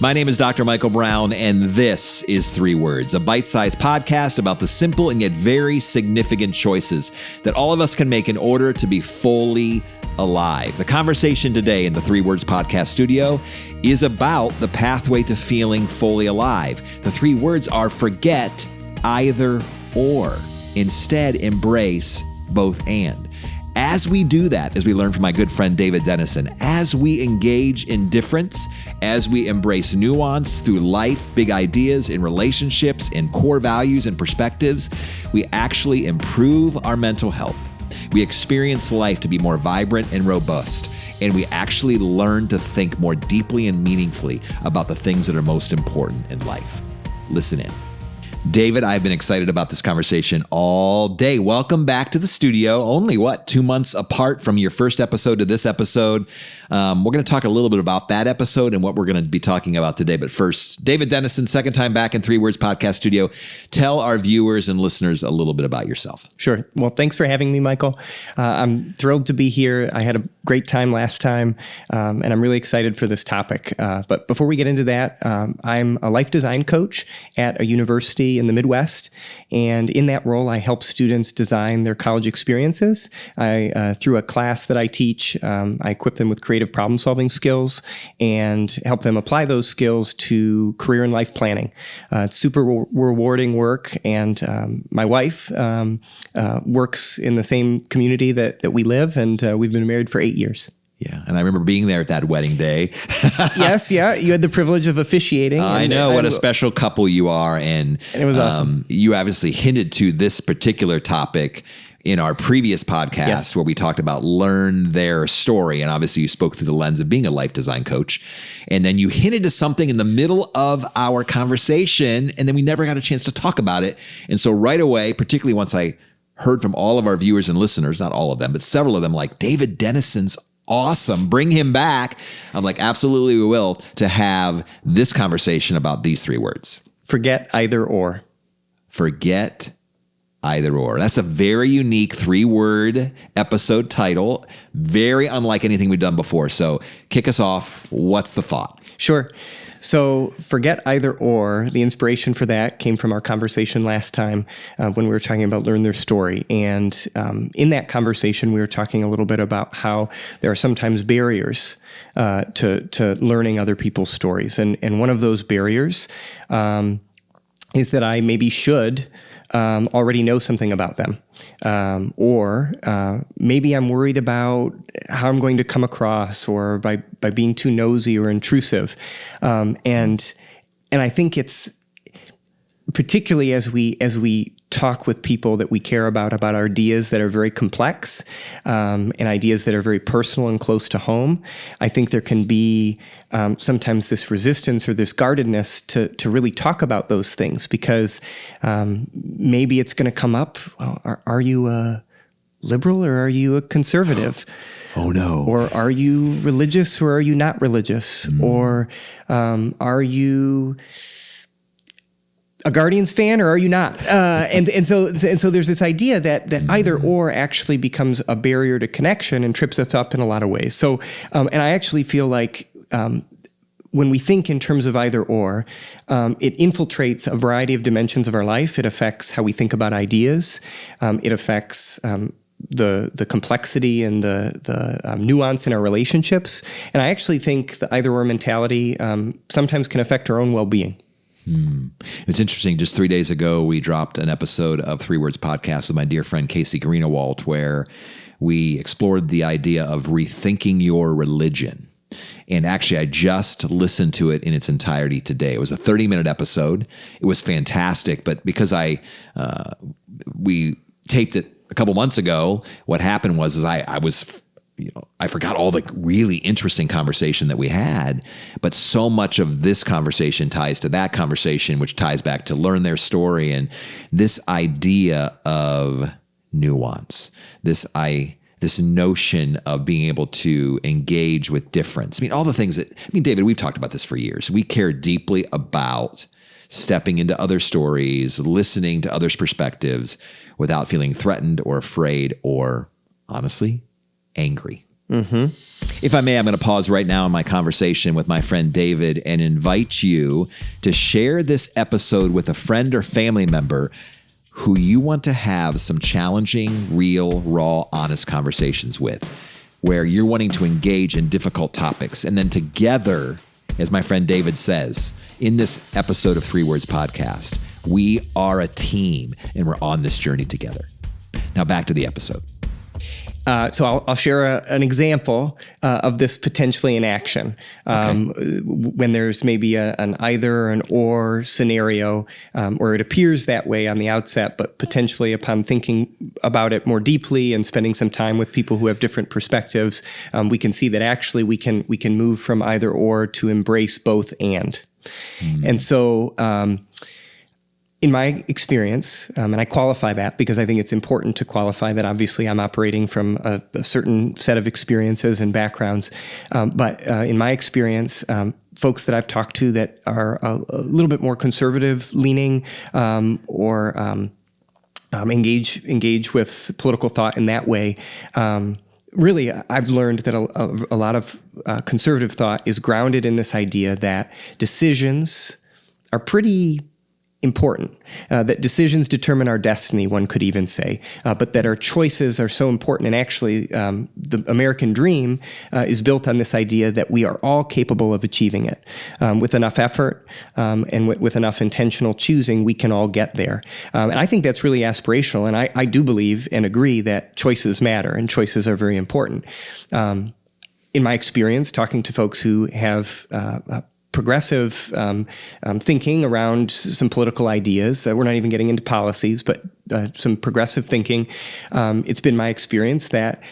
My name is Dr. Michael Brown, and this is 3 Words, a bite-sized podcast about the simple and yet very significant choices that all of us can make in order to be fully alive. The conversation today in the 3 Words podcast studio is about the pathway to feeling fully alive. The 3 words are forget, either, or. Instead, embrace both and. As we do that, as we learn from my good friend David Denison, as we engage in difference, as we embrace nuance through life, big ideas in relationships, in core values and perspectives, we actually improve our mental health. We experience life to be more vibrant and robust, and we actually learn to think more deeply and meaningfully about the things that are most important in life. Listen in. David, I've been excited about this conversation all day. Welcome back to the studio. Only 2 months apart from your first episode to this episode. We're going to talk a little bit about that episode and what we're going to be talking about today. But first, David Denison, second time back in 3 Words podcast studio. Tell our viewers and listeners a little bit about yourself. Sure. Well, thanks for having me, Michael. I'm thrilled to be here. I had a great time last time, and I'm really excited for this topic. But before we get into that, I'm a life design coach at a university in the Midwest. And in that role, I help students design their college experiences. Through a class that I teach, I equip them with creative problem-solving skills and help them apply those skills to career and life planning. It's super rewarding work. And my wife works in the same community that we live, and we've been married for 8 years. Yeah, and I remember being there at that wedding day. Yes, yeah. You had the privilege of officiating. I know what a special couple you are. And it was awesome. You obviously hinted to this particular topic in our previous podcast, yes, where we talked about learn their story. And obviously you spoke through the lens of being a life design coach. And then you hinted to something in the middle of our conversation, and then we never got a chance to talk about it. And so right away, particularly once I heard from all of our viewers and listeners, not all of them, but several of them, like, David Denison's awesome, bring him back. I'm like, absolutely, we will, to have this conversation about these 3 words. Forget, either, or. Forget, either, or. That's a very unique 3-word episode title, very unlike anything we've done before. So kick us off. What's the thought? Sure. So forget, either, or. The inspiration for that came from our conversation last time when we were talking about learn their story. And in that conversation, we were talking a little bit about how there are sometimes barriers to learning other people's stories. And one of those barriers is that I maybe should already know something about them. Or maybe I'm worried about how I'm going to come across, or by being too nosy or intrusive. And I think it's particularly as we talk with people that we care about ideas that are very complex, and ideas that are very personal and close to home. I think there can be sometimes this resistance or this guardedness to really talk about those things, because maybe it's going to come up. Well, are you a liberal or are you a conservative? Oh, no. Or are you religious or are you not religious? Or are you a Guardians fan or are you not? And so there's this idea that either or actually becomes a barrier to connection and trips us up in a lot of ways. So, and I actually feel like when we think in terms of either or, it infiltrates a variety of dimensions of our life. It affects how we think about ideas. It affects the complexity and the nuance in our relationships. And I actually think the either or mentality sometimes can affect our own well-being. It's interesting. Just 3 days ago, we dropped an episode of 3 Words podcast with my dear friend Casey Greenewalt, where we explored the idea of rethinking your religion. And actually, I just listened to it in its entirety today. It was a 30-minute episode. It was fantastic. But because we taped it a couple months ago, what happened was I forgot all the really interesting conversation that we had, but so much of this conversation ties to that conversation, which ties back to learn their story and this idea of nuance, this notion of being able to engage with difference. I mean, all the things David, we've talked about this for years. We care deeply about stepping into other stories, listening to others' perspectives without feeling threatened or afraid or, honestly, angry. Mm-hmm. If I may, I'm going to pause right now in my conversation with my friend David and invite you to share this episode with a friend or family member who you want to have some challenging, real, raw, honest conversations with, where you're wanting to engage in difficult topics. And then together, as my friend David says, in this episode of 3 Words Podcast, we are a team and we're on this journey together. Now back to the episode. So I'll share an example of this potentially in action. When there's maybe an either or an or scenario, or it appears that way on the outset, but potentially upon thinking about it more deeply and spending some time with people who have different perspectives, we can see that actually we can move from either or to embrace both and. And so in my experience, and I qualify that because I think it's important to qualify that obviously I'm operating from a certain set of experiences and backgrounds. But in my experience, folks that I've talked to that are a little bit more conservative leaning or engage with political thought in that way, really, I've learned that a lot of conservative thought is grounded in this idea that decisions are pretty important, that decisions determine our destiny, one could even say, but that our choices are so important. And actually, the American dream is built on this idea that we are all capable of achieving it. With enough effort and with enough intentional choosing, we can all get there. And I think that's really aspirational. And I do believe and agree that choices matter and choices are very important. In my experience, talking to folks who have progressive thinking around some political ideas. We're not even getting into policies, but some progressive thinking. It's been my experience that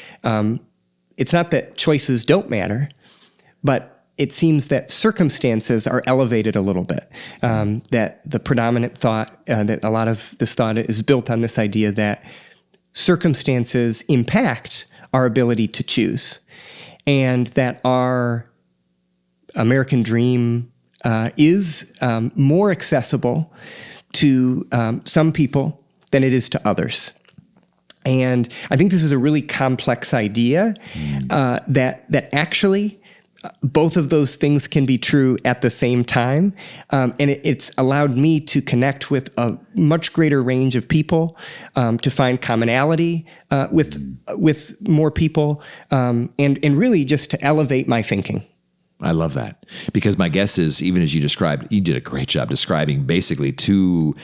it's not that choices don't matter, but it seems that circumstances are elevated a little bit. That the predominant thought, that a lot of this thought is built on this idea that circumstances impact our ability to choose, and that our American dream is more accessible to some people than it is to others. And I think this is a really complex idea that actually both of those things can be true at the same time. And it's allowed me to connect with a much greater range of people, to find commonality with more people, and really just to elevate my thinking. I love that, because my guess is, even as you described, you did a great job describing basically two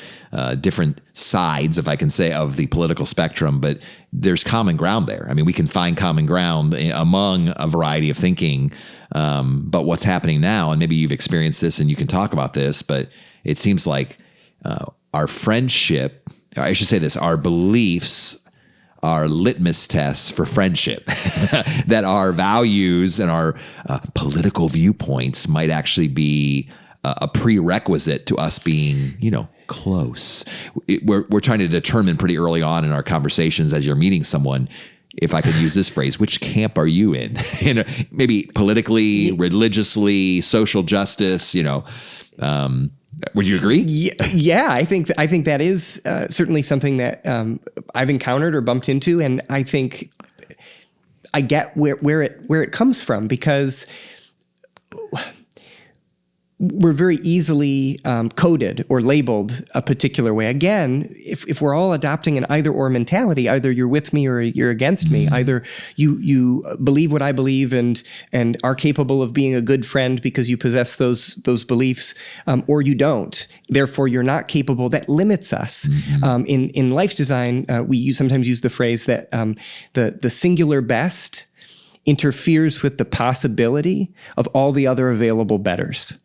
different sides, if I can say, of the political spectrum, but there's common ground there. I mean, we can find common ground among a variety of thinking, but what's happening now, and maybe you've experienced this and you can talk about this, but it seems like our friendship, I should say this, our beliefs are litmus tests for friendship, that our values and our political viewpoints might actually be a prerequisite to us being, close. We're trying to determine pretty early on in our conversations as you're meeting someone, if I could use this phrase, which camp are you in? Maybe politically, religiously, social justice, would you agree? Yeah, I think that is certainly something that I've encountered or bumped into, and I think I get where it comes from, because we're very easily coded or labeled a particular way. Again, if we're all adopting an either or mentality, either you're with me or you're against me, either you believe what I believe and are capable of being a good friend because you possess those beliefs, or you don't. Therefore, you're not capable. That limits us. In life design, we sometimes use the phrase that the singular best interferes with the possibility of all the other available betters.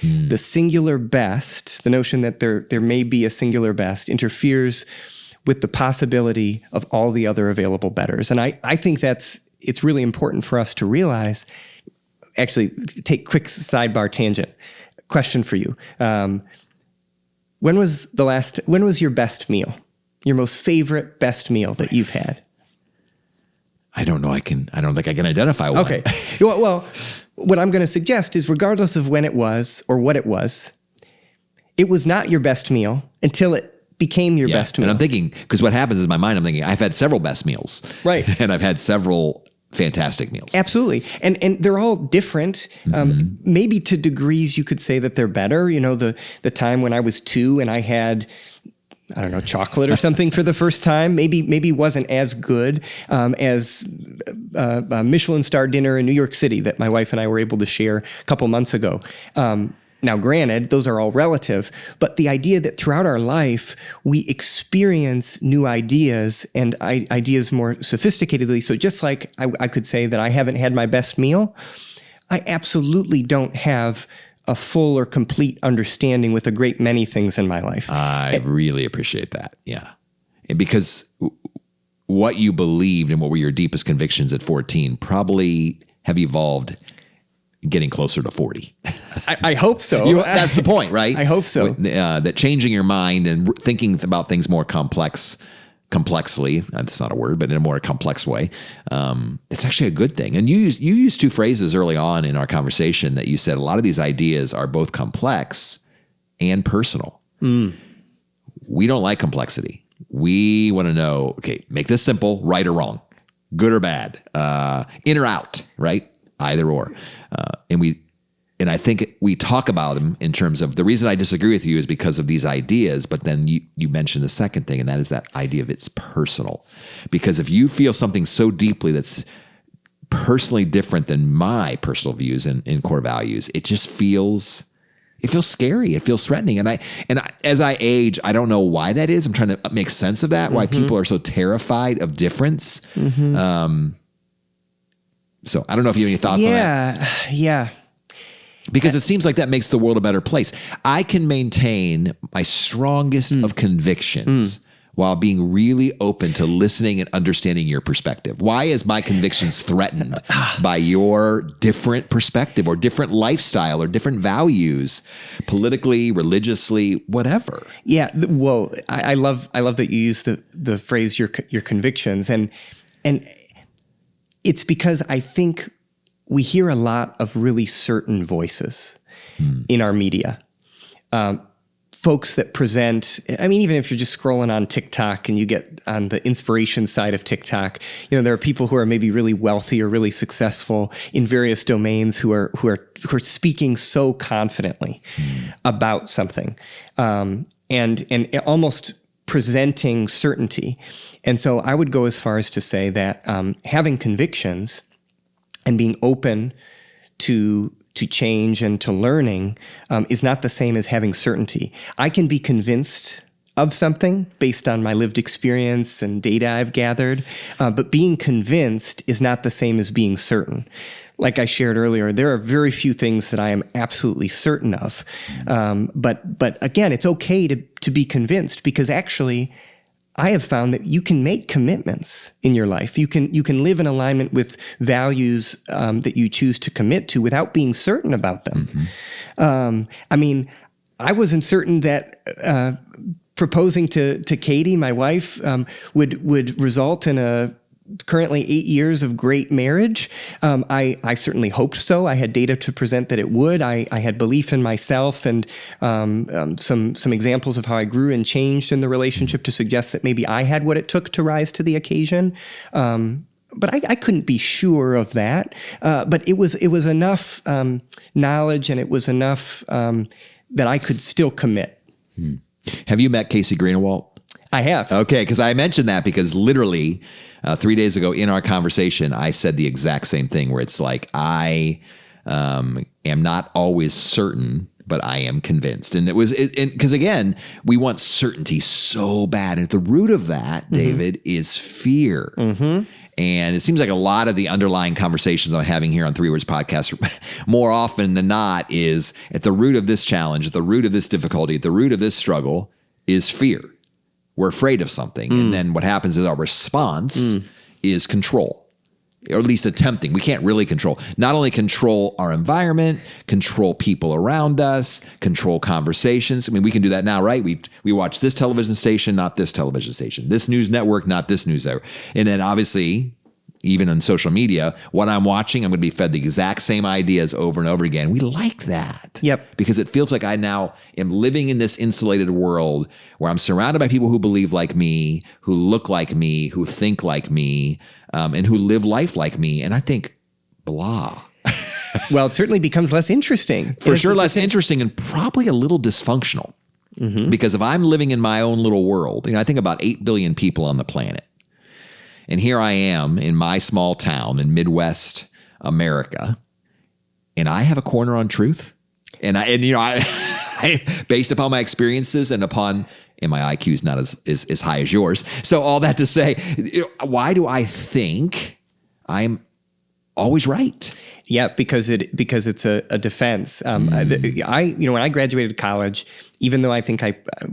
The singular best, the notion that there may be a singular best, interferes with the possibility of all the other available betters. And I think it's really important for us to realize. Actually, take quick sidebar tangent. Question for you. When was your best meal? Your most favorite best meal that you've had? I don't know. I don't think I can identify one. Okay. Well, what I'm going to suggest is, regardless of when it was or what it was not your best meal until it became your best meal. And I'm thinking, because what happens is, in my mind, I'm thinking, I've had several best meals. Right. And I've had several fantastic meals. Absolutely. And they're all different. Maybe to degrees you could say that they're better. You know, the time when I was 2 and I had, I don't know, chocolate or something for the first time, maybe wasn't as good as a Michelin star dinner in New York City that my wife and I were able to share a couple months ago. Now, granted, those are all relative, but the idea that throughout our life, we experience new ideas and ideas more sophisticatedly. So just like I could say that I haven't had my best meal, I absolutely don't have a full or complete understanding with a great many things in my life. I really appreciate that. Yeah. And because what you believed and what were your deepest convictions at 14 probably have evolved getting closer to 40. I hope so. That's the point, right? I hope so. That changing your mind and thinking about things more complexly, that's not a word, but in a more complex way, it's actually a good thing. And you used 2 phrases early on in our conversation that you said a lot of these ideas are both complex and personal. We don't like complexity. We want to know, okay, make this simple, right or wrong, good or bad, in or out, right? Either or. And I think we talk about them in terms of the reason I disagree with you is because of these ideas, but then you mentioned the second thing, and that is that idea of it's personal. Because if you feel something so deeply that's personally different than my personal views and core values, it just feels scary. It feels threatening. And I as I age, I don't know why that is. I'm trying to make sense of that, why people are so terrified of difference. So I don't know if you have any thoughts on that. Yeah. Because it seems like that makes the world a better place. I can maintain my strongest of convictions while being really open to listening and understanding your perspective. Why is my convictions threatened by your different perspective or different lifestyle or different values, politically, religiously, whatever? Yeah. Whoa. I love that you use the phrase your convictions, and it's because I think we hear a lot of really certain voices in our media. Folks that present, I mean, even if you're just scrolling on TikTok and you get on the inspiration side of TikTok, you know, there are people who are maybe really wealthy or really successful in various domains who are speaking so confidently about something, and almost presenting certainty. And so I would go as far as to say that having convictions and being open to change and to learning is not the same as having certainty. I can be convinced of something based on my lived experience and data I've gathered, but being convinced is not the same as being certain. Like I shared earlier, there are very few things that I am absolutely certain of. But again, it's okay to be convinced, because actually I have found that you can make commitments in your life. You can live in alignment with values that you choose to commit to without being certain about them. I mean, I wasn't certain that proposing to Katie, my wife, would result in a currently 8 years of great marriage. I certainly hoped so. I had data to present that it would. I had belief in myself and some examples of how I grew and changed in the relationship to suggest that maybe I had what it took to rise to the occasion. But I couldn't be sure of that. But it was enough knowledge, and it was enough that I could still commit. Have you met Casey Greenawalt? I have. Okay, because I mentioned that because literally 3 days ago in our conversation, I said the exact same thing, where it's like I am not always certain, but I am convinced. And it was because, again, we want certainty so bad. And at the root of that, David, is fear. And it seems like a lot of the underlying conversations I'm having here on 3 Words Podcast, more often than not, is at the root of this challenge, at the root of this difficulty, at the root of this struggle is fear. We're afraid of something. And then what happens is our response is control, or at least attempting. We can't really control. Not only control our environment, control people around us, control conversations. I mean, we can do that now, right? We watch this television station, not this television station. This news network, not this news network. And then obviously, even on social media, what I'm watching, I'm going to be fed the exact same ideas over and over again. We like that. Yep. Because it feels like I now am living in this insulated world where I'm surrounded by people who believe like me, who look like me, who think like me. and who live life like me. And I think, blah. Well, it certainly becomes less interesting. For sure, less interesting and probably a little dysfunctional. Mm-hmm. Because if I'm living in my own little world, I think about 8 billion people on the planet. And here I am in my small town in Midwest America, and I have a corner on truth. And I based upon my experiences and my IQ is not as high as yours. So all that to say, why do I think I'm always right? Yeah, because it's a defense. When I graduated college, even though I think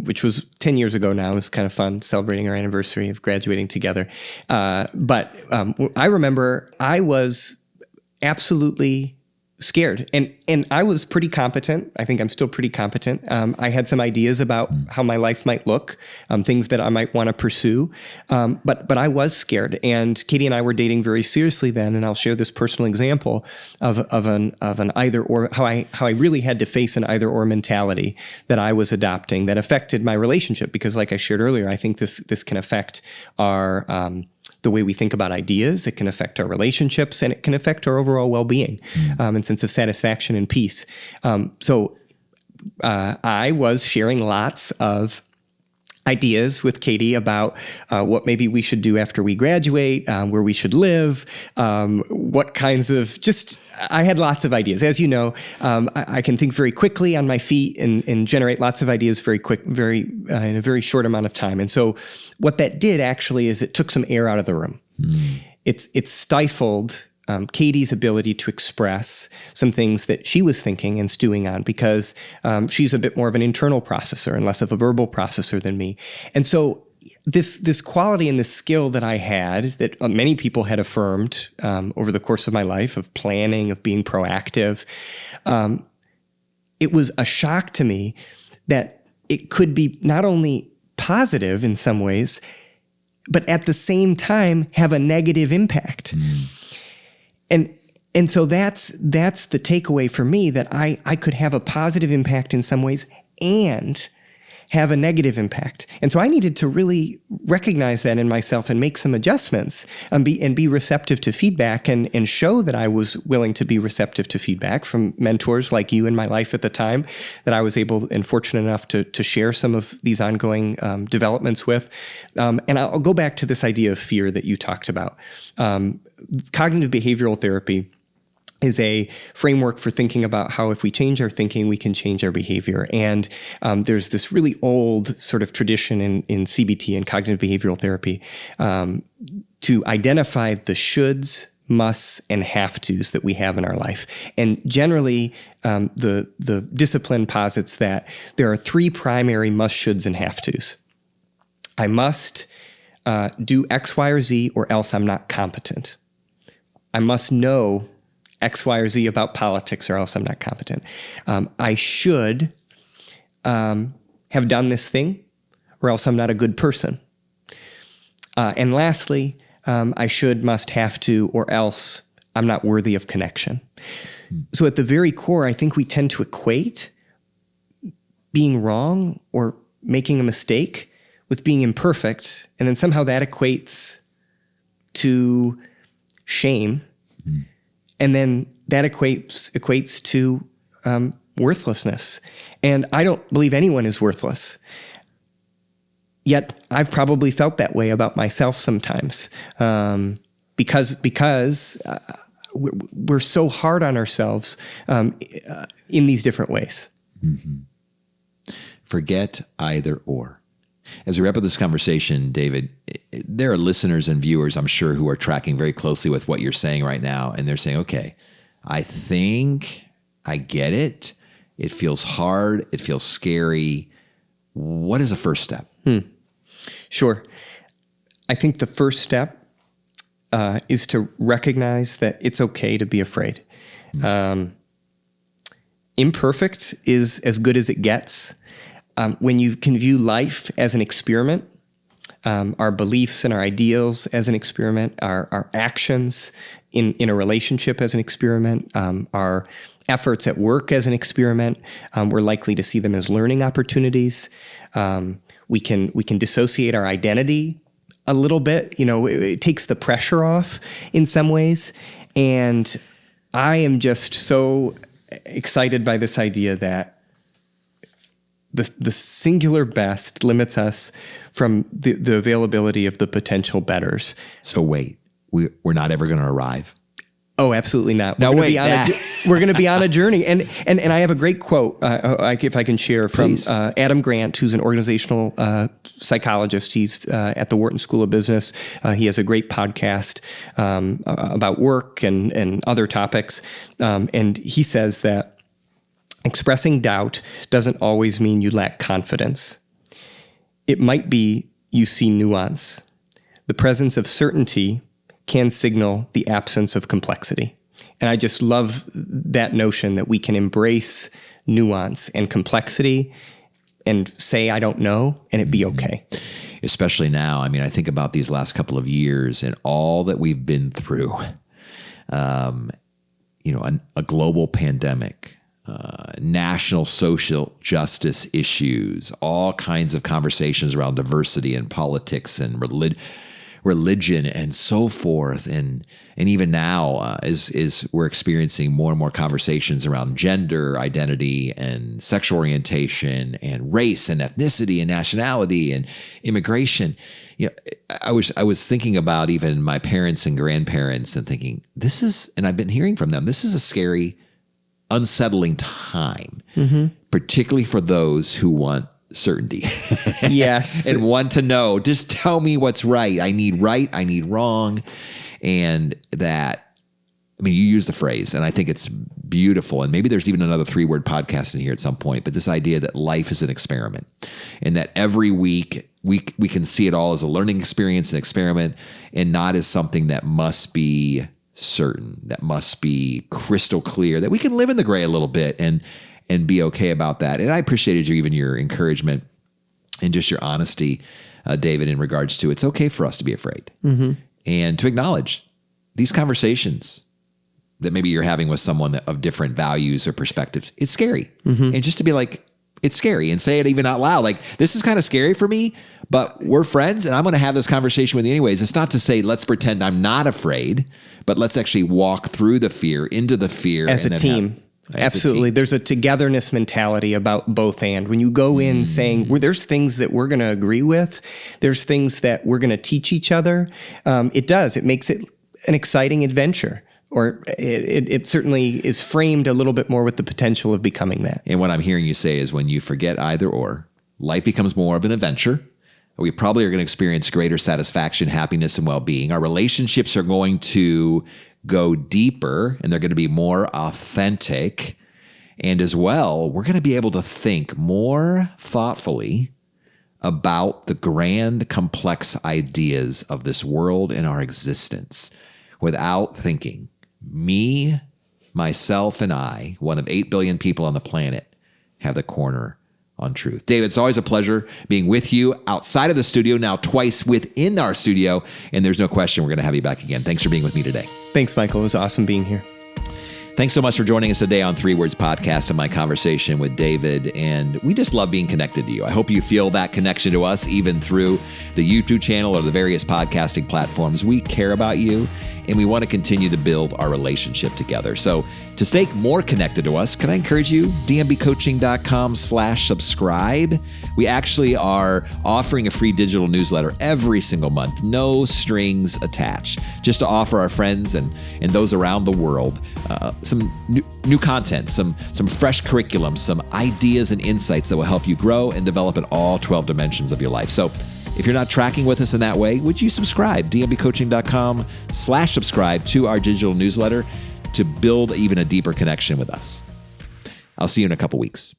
which was 10 years ago now, it was kind of fun celebrating our anniversary of graduating together. But I remember I was absolutely scared. And I was pretty competent. I think I'm still pretty competent. I had some ideas about how my life might look, things that I might want to pursue. But I was scared. And Katie and I were dating very seriously then. And I'll share this personal example of an either or, how I really had to face an either or mentality that I was adopting that affected my relationship. Because like I shared earlier, I think this can affect our the way we think about ideas. It can affect our relationships, and it can affect our overall well-being and sense of satisfaction and peace. So I was sharing lots of ideas with Katie about what maybe we should do after we graduate, where we should live, what kinds of I had lots of ideas. As you know, I can think very quickly on my feet and generate lots of ideas very quick, in a very short amount of time. And so what that did actually is it took some air out of the room. It stifled Katie's ability to express some things that she was thinking and stewing on, because she's a bit more of an internal processor and less of a verbal processor than me. And so this quality and this skill that I had, that many people had affirmed over the course of my life, of planning, of being proactive, it was a shock to me that it could be not only positive in some ways, but at the same time have a negative impact. And so that's the takeaway for me, that I could have a positive impact in some ways and have a negative impact. And so I needed to really recognize that in myself and make some adjustments and be receptive to feedback and show that I was willing to be receptive to feedback from mentors like you in my life at the time, that I was able and fortunate enough to share some of these ongoing developments with. And I'll go back to this idea of fear that you talked about. Cognitive behavioral therapy is a framework for thinking about how if we change our thinking, we can change our behavior. And there's this really old sort of tradition in CBT and cognitive behavioral therapy to identify the shoulds, musts, and have-tos that we have in our life. And generally, the discipline posits that there are 3 primary must, shoulds, and have-tos. I must do X, Y, or Z, or else I'm not competent. I must know X, Y, or Z about politics, or else I'm not competent. I should have done this thing, or else I'm not a good person. And lastly, I should, must, have to, or else I'm not worthy of connection. So at the very core, I think we tend to equate being wrong or making a mistake with being imperfect, and then somehow that equates to shame. And then that equates to worthlessness. And I don't believe anyone is worthless. Yet I've probably felt that way about myself sometimes, because we're so hard on ourselves in these different ways. Mm-hmm. Forget either or. As we wrap up this conversation, David, there are listeners and viewers, I'm sure, who are tracking very closely with what you're saying right now. And they're saying, okay, I think I get it. It feels hard. It feels scary. What is the first step? Sure. I think the first step is to recognize that it's okay to be afraid. Imperfect is as good as it gets. When you can view life as an experiment, our beliefs and our ideals as an experiment, our actions in a relationship as an experiment, our efforts at work as an experiment, we're likely to see them as learning opportunities. We can dissociate our identity a little bit. It takes the pressure off in some ways. And I am just so excited by this idea that the singular best limits us from the availability of the potential betters. So wait, we're not ever going to arrive? Oh, absolutely not. No, wait. We're going to be on a journey. And I have a great quote, if I can share, from Adam Grant, who's an organizational psychologist. He's at the Wharton School of Business. He has a great podcast about work and other topics. And he says that expressing doubt doesn't always mean you lack confidence. It might be you see nuance. The presence of certainty can signal the absence of complexity. And I just love that notion that we can embrace nuance and complexity and say, I don't know, and it be okay. Especially now. I mean, I think about these last couple of years and all that we've been through. A global pandemic, national social justice issues, all kinds of conversations around diversity and politics and religion and so forth. And even now, as we're experiencing more and more conversations around gender identity and sexual orientation and race and ethnicity and nationality and immigration, I was thinking about even my parents and grandparents and thinking, and I've been hearing from them, this is a scary, unsettling time, particularly for those who want certainty. Yes. And want to know, just tell me what's right. I need wrong. And that, you use the phrase, and I think it's beautiful. And maybe there's even another 3-word podcast in here at some point, but this idea that life is an experiment and that every week we can see it all as a learning experience, an experiment, and not as something that must be certain, that must be crystal clear, that we can live in the gray a little bit and be okay about that. And I appreciated your encouragement and just your honesty, David, in regards to it's okay for us to be afraid and to acknowledge these conversations that maybe you're having with someone of different values or perspectives. It's scary. And just to be like, it's scary, and say it even out loud. Like, this is kind of scary for me, but we're friends and I'm going to have this conversation with you anyways. It's not to say, let's pretend I'm not afraid, but let's actually walk through the fear, into the fear. As a team. Absolutely. There's a togetherness mentality about both and. When you go in saying, there's things that we're going to agree with, there's things that we're going to teach each other, it makes it an exciting adventure. Or it certainly is framed a little bit more with the potential of becoming that. And what I'm hearing you say is when you forget either or, life becomes more of an adventure. We probably are going to experience greater satisfaction, happiness, and well-being. Our relationships are going to go deeper, and they're going to be more authentic. And as well, we're going to be able to think more thoughtfully about the grand, complex ideas of this world and our existence without thinking, me, myself, and I, one of 8 billion people on the planet, have the corner on truth. David, it's always a pleasure being with you outside of the studio, now twice within our studio, and there's no question we're going to have you back again. Thanks for being with me today. Thanks, Michael. It was awesome being here. Thanks so much for joining us today on 3 Words Podcast and my conversation with David. And we just love being connected to you. I hope you feel that connection to us, even through the YouTube channel or the various podcasting platforms. We care about you, and we want to continue to build our relationship together. So to stay more connected to us, can I encourage you, dmbcoaching.com/subscribe. We actually are offering a free digital newsletter every single month, no strings attached, just to offer our friends and those around the world some new content, some fresh curriculum, some ideas and insights that will help you grow and develop in all 12 dimensions of your life. So if you're not tracking with us in that way, would you subscribe? dmbcoaching.com/subscribe to our digital newsletter to build even a deeper connection with us. I'll see you in a couple weeks.